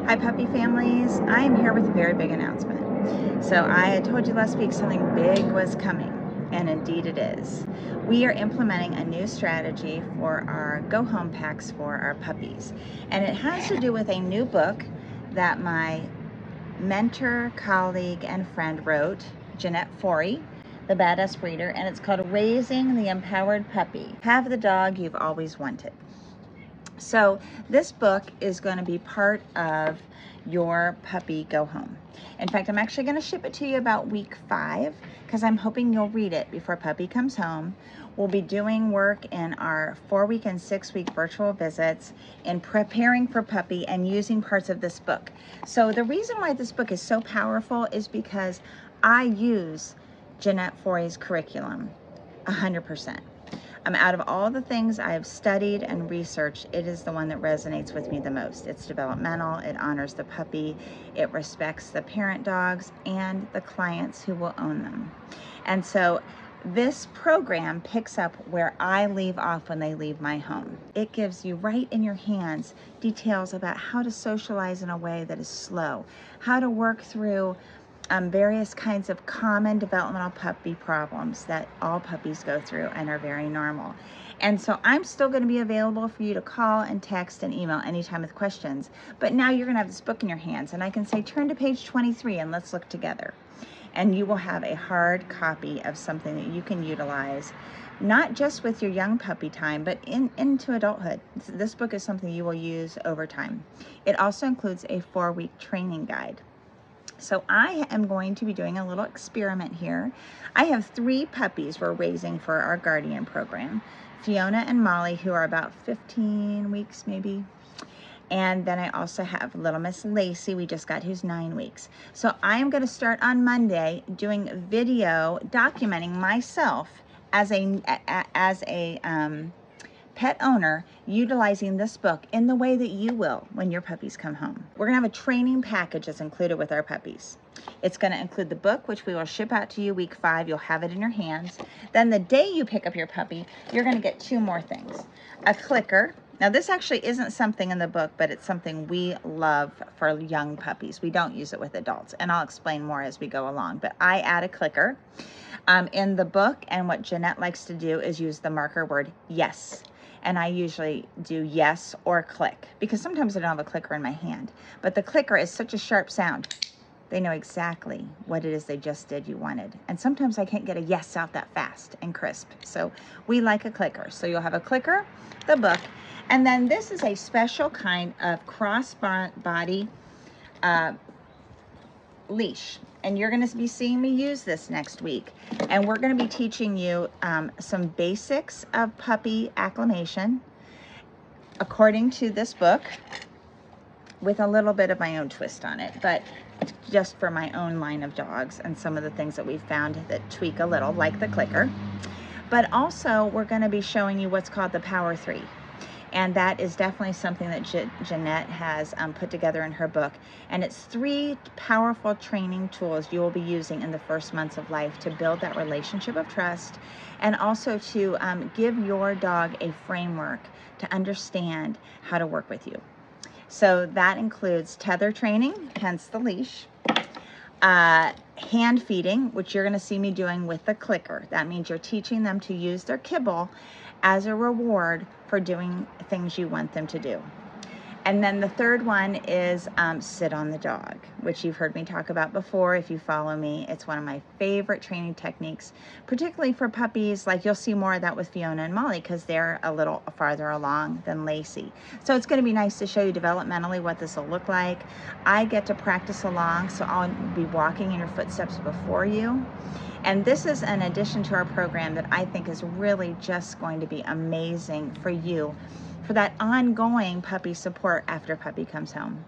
Hi puppy families, I am here with a very big announcement. So I had told you last week something big was coming, and indeed it is. We are implementing a new strategy for our go home packs for our puppies. And it has to do with a new book that my mentor, colleague, and friend wrote, Jeanette Forrey, the Badass Breeder, and it's called Raising the Empowered Puppy. Have the dog you've always wanted. So this book is going to be part of your puppy go home. In fact, I'm actually going to ship it to you about week 5 because I'm hoping you'll read it before puppy comes home. We'll be doing work in our 4-week and 6-week virtual visits in preparing for puppy and using parts of this book. So the reason why this book is so powerful is because I use Jeanette Forrey's curriculum 100%. Out of all the things I've studied and researched, it is the one that resonates with me the most. It's developmental, it honors the puppy, it respects the parent dogs and the clients who will own them. And so this program picks up where I leave off when they leave my home. It gives you right in your hands details about how to socialize in a way that is slow, how to work through various kinds of common developmental puppy problems that all puppies go through and are very normal. And so I'm still going to be available for you to call and text and email anytime with questions. But now you're going to have this book in your hands and I can say, turn to page 23 and let's look together. And you will have a hard copy of something that you can utilize, not just with your young puppy time, but into adulthood. This book is something you will use over time. It also includes a 4-week training guide. So I am going to be doing a little experiment here. I have 3 puppies we're raising for our Guardian program. Fiona and Molly, who are about 15 weeks maybe. And then I also have little Miss Lacey, we just got, who's 9 weeks. So I am going to start on Monday doing video documenting myself as a pet owner utilizing this book in the way that you will when your puppies come home. We're gonna have a training package that's included with our puppies. It's gonna include the book, which we will ship out to you week 5. You'll have it in your hands. Then the day you pick up your puppy, you're gonna get 2 more things. A clicker. Now this actually isn't something in the book, but it's something we love for young puppies. We don't use it with adults, and I'll explain more as we go along, but I add a clicker in the book, and what Jeanette likes to do is use the marker word yes. And I usually do yes or click because sometimes I don't have a clicker in my hand. But the clicker is such a sharp sound. They know exactly what it is they just did you wanted. And sometimes I can't get a yes out that fast and crisp. So we like a clicker. So you'll have a clicker, the book, and then this is a special kind of cross-body leash. And you're going to be seeing me use this next week. And we're going to be teaching you some basics of puppy acclimation according to this book, with a little bit of my own twist on it, but just for my own line of dogs and some of the things that we've found that tweak a little, like the clicker. But also we're going to be showing you what's called the Power 3. And that is definitely something that Jeanette has put together in her book. And it's 3 powerful training tools you will be using in the first months of life to build that relationship of trust, and also to give your dog a framework to understand how to work with you. So that includes tether training, hence the leash, hand feeding, which you're going to see me doing with the clicker. That means you're teaching them to use their kibble as a reward for doing things you want them to do. And then the third one is sit on the dog, which you've heard me talk about before if you follow me. It's one of my favorite training techniques, particularly for puppies. Like you'll see more of that with Fiona and Molly because they're a little farther along than Lacey. So it's going to be nice to show you developmentally what this will look like. I get to practice along, so I'll be walking in your footsteps before you. And this is an addition to our program that I think is really just going to be amazing for you, for that ongoing puppy support after puppy comes home.